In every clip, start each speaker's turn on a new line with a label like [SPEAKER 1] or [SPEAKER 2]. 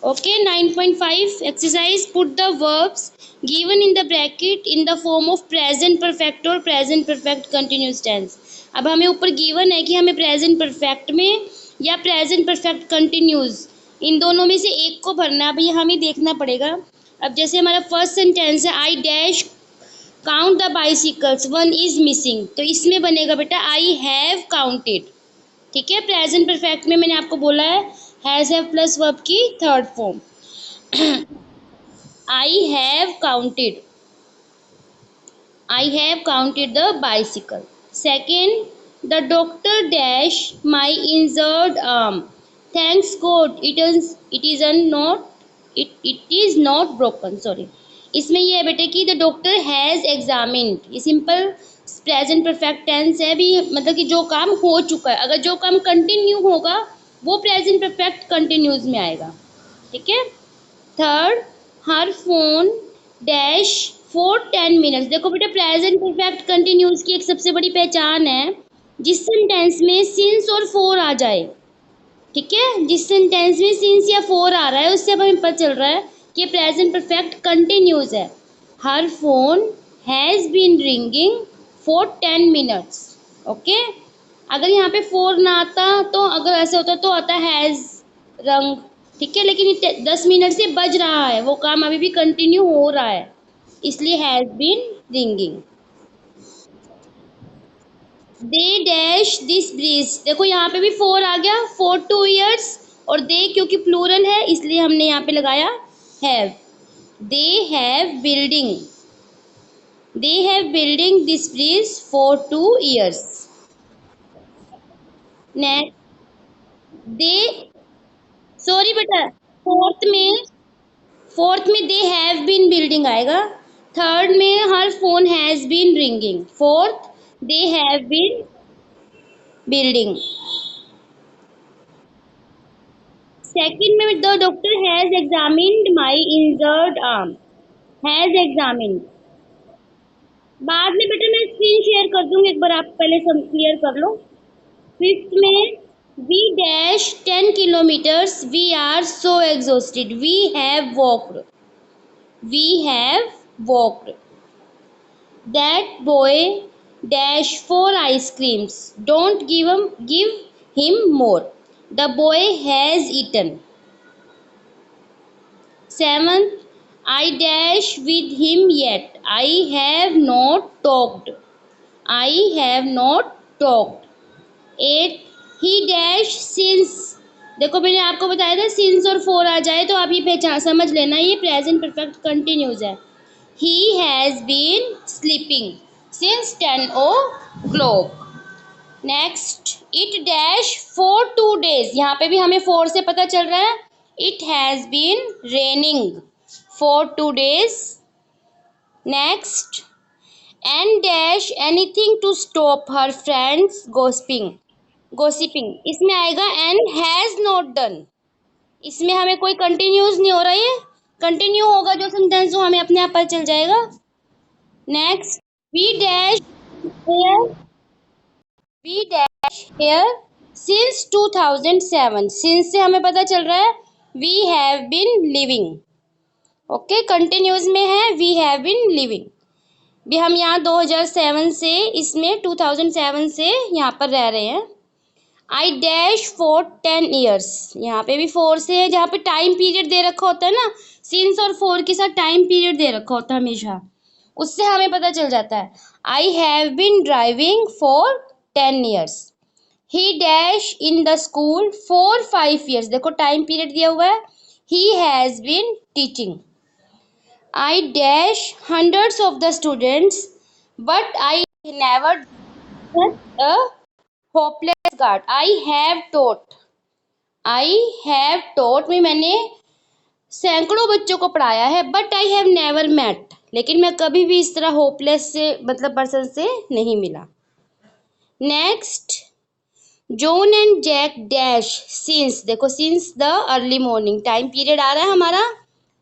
[SPEAKER 1] Okay, 9.5 exercise. Put the verbs given in the bracket in the form of present perfect or present perfect continuous tense. अब हमें ऊपर given है कि हमें present perfect में या प्रेजेंट परफेक्ट कंटिन्यूस इन दोनों में से एक को भरना है। अब ये हमें देखना पड़ेगा। अब जैसे हमारा फर्स्ट सेंटेंस है, I dash count the bicycles one is missing, तो इसमें बनेगा बेटा आई हैव काउंटेड। ठीक है, प्रेजेंट परफेक्ट में मैंने आपको बोला है हैज हैव प्लस वर्ब की third form. I have counted, I have counted the bicycle. Second, the doctor dash my injured arm, thanks God it is not it is not broken, sorry. इसमें यह है बेटे कि the doctor has examined, ये simple present perfect tense है भी, मतलब कि जो काम हो चुका है। अगर जो काम कंटिन्यू होगा वो प्रेजेंट परफेक्ट कंटिन्यूज में आएगा। ठीक है। Third, her phone dash for 10 minutes. देखो बेटा, प्रेजेंट परफेक्ट कंटिन्यूस की एक सबसे बड़ी पहचान है जिस सेंटेंस में सिंस और फोर आ जाए। ठीक है, जिस सेंटेंस में सिंस या फोर आ रहा है उससे अब हमें पता चल रहा है कि प्रेजेंट परफेक्ट कंटिन्यूस है। Her phone has been ringing for 10 minutes. Okay, अगर यहाँ पे फोर ना आता तो, अगर ऐसे होता तो आता हैज रंग। ठीक है, लेकिन 10 मिनट से बज रहा है, वो काम अभी भी कंटिन्यू हो रहा है, इसलिए has been ringing. They dash this bridge, देखो यहाँ पे भी फोर आ गया, फॉर 2 years, और दे क्योंकि प्लूरल है इसलिए हमने यहाँ पे लगाया have. They have building, they have building this bridge for 2 years। Next, they, sorry बेटा, फोर्थ में फोर्थ में दे हैव बीन बिल्डिंग आएगा। थर्ड में her phone has been ringing. Fourth, they have been building. Second में the doctor has examined my injured arm, has examined. बाद में बेटा मैं स्क्रीन शेयर कर दूंगी, एक बार आप पहले सब क्लियर कर लो। फिफ्थ में, we dash 10 kilometers, we are so exhausted, we have walked, we have walked. That boy dash four ice creams. Don't give him more. The boy has eaten. Seventh, I dash with him yet. I have not talked. I have not talked. Eighth, he dash since. देखो मैंने आपको बताया था since और four आ जाए तो आप ये पहचान समझ लेना, ये प्रेजेंट परफेक्ट कंटिन्यूज है। He has been sleeping since 10 o'clock. Next, it dash for 2 days, यहाँ पे भी हमें फोर से पता चल रहा है। It has been raining for 2 days। Next, and dash anything to stop her friends gossiping, gossiping इसमें आएगा एंड हैज नॉट डन। इसमें हमें कोई कंटिन्यूज नहीं हो रहा है, कंटिन्यू होगा जो सेंटेंस वो हमें अपने आप पता चल जाएगा। Next, we dash here, we dash here since 2007, since से हमें पता चल रहा है we have been living. Okay, continues में है वी हैव बीन लिविंग, भी हम यहाँ 2007 से, इसमें 2007 से यहाँ पर रह रहे हैं। आई डैश फॉर 10 years, यहाँ पे भी फोर से है, जहाँ पे टाइम पीरियड दे रखा होता है ना, सिंस और फोर के साथ टाइम पीरियड दे रखा होता है हमेशा, उससे हमें पता चल जाता है। I have been driving for 10 years। He dash in the school for 5 years, देखो टाइम पीरियड दिया हुआ है। He has been teaching. I dash hundreds of the students but I never a hopeless guard. I have taught, I have taught में मैंने सैकड़ों बच्चों को पढ़ाया है, but I have never met, लेकिन मैं कभी भी इस तरह होपलेस से मतलब पर्सन से नहीं मिला। Next, John and Jack dash since, देखो since the early morning time period आ रहा है हमारा।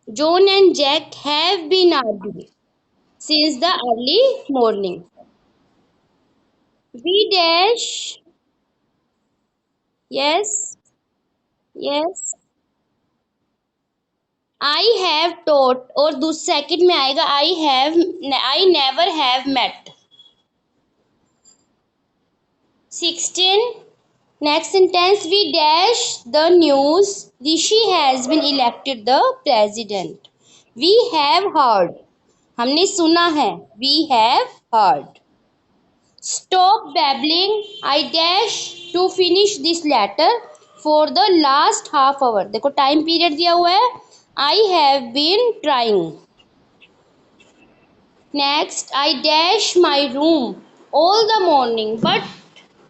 [SPEAKER 1] John and Jack have been arguing since the early morning. We dash, yes, yes, I have taught और सेकंड में आएगा I never have met. 16 next sentence we dash the news Rishi has been elected the president। we have heard हमने सुना है। we have heard। stop babbling I dash to finish this letter for the last half hour। देखो time period दिया हुआ है। I have been trying। next I dash my room all the morning but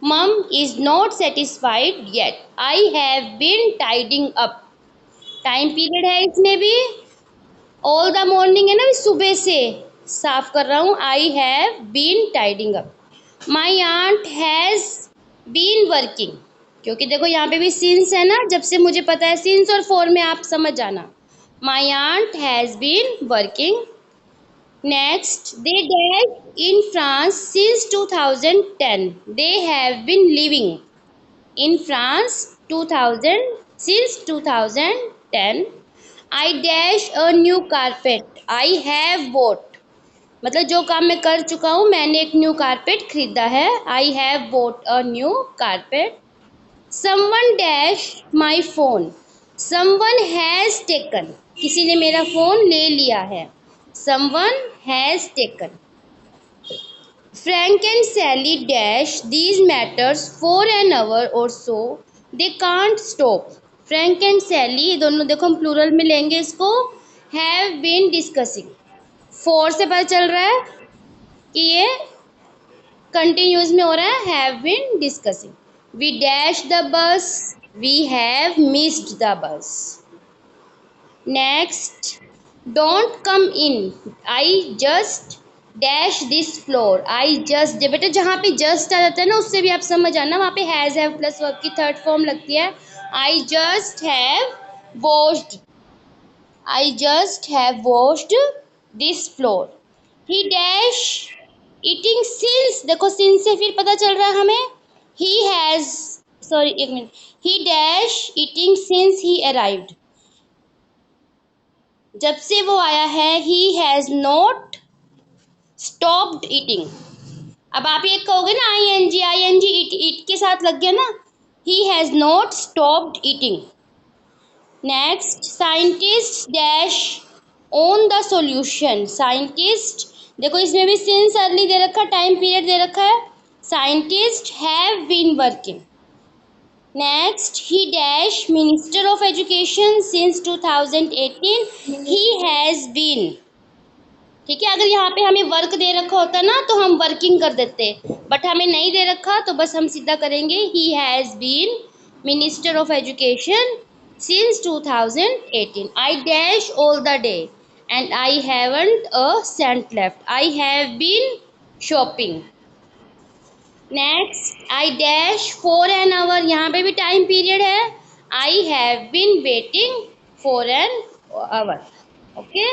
[SPEAKER 1] mom is not satisfied yet। I have been tidying up। Time period है इसमें भी। All the morning है ना, सुबह से साफ कर रहा हूँ। I have been tidying up. My aunt has been working, क्योंकि देखो यहाँ पे भी सिंस है ना, जब से मुझे पता है सिंस और फॉर में आप समझ जाना। My aunt has been working. Next they dash in France since 2010। They have been living in France 2000 since 2010। I dash a new carpet I have bought, मतलब जो काम मैं कर चुका हूँ, मैंने एक न्यू कारपेट खरीदा है। I have bought a new carpet। someone dash my phone। someone has taken, किसी ने मेरा फोन ले लिया है। someone has taken। Frank and Sally dash these matters for an hour or so। They can't stop। Frank and Sally दोनों देखो हम plural में लेंगे इसको। Have been discussing। For से पता चल रहा है कि ये कंटिन्यूस में हो रहा है। Have been discussing। We dash the bus। We have missed the bus। Next don't come in I just dash this floor. I just, बेटा जहाँ पे जस्ट आ जाता है ना, उससे भी आप समझ आना, वहाँ पे हैव प्लस वर्ब की थर्ड फॉर्म लगती है। I just have washed. I just have washed this floor. He dash eating since, देखो सिंस से फिर पता चल रहा है हमें। ही हैज, सॉरी एक minute, he dash eating since he arrived, जब से वो आया है। He has not stopped eating. अब आप ये कहोगे ना आई एन जी ईट के साथ लग गया ना। He has not stopped eating. Next scientist dash on the solution. Scientist, देखो इसमें भी सिंस अर्ली दे रखा, टाइम पीरियड दे रखा है। Scientist have been working. Next he dash minister of education since 2018। He has been, ठीक है। अगर यहाँ पे हमें वर्क दे रखा होता ना तो हम वर्किंग कर देते, बट हमें नहीं दे रखा तो बस हम सीधा करेंगे he has been minister of education since 2018। I dash all the day and I haven't a cent left. I have been shopping. Next I dash for an hour, यहाँ पे भी टाइम पीरियड है। I have been waiting for an hour. Okay.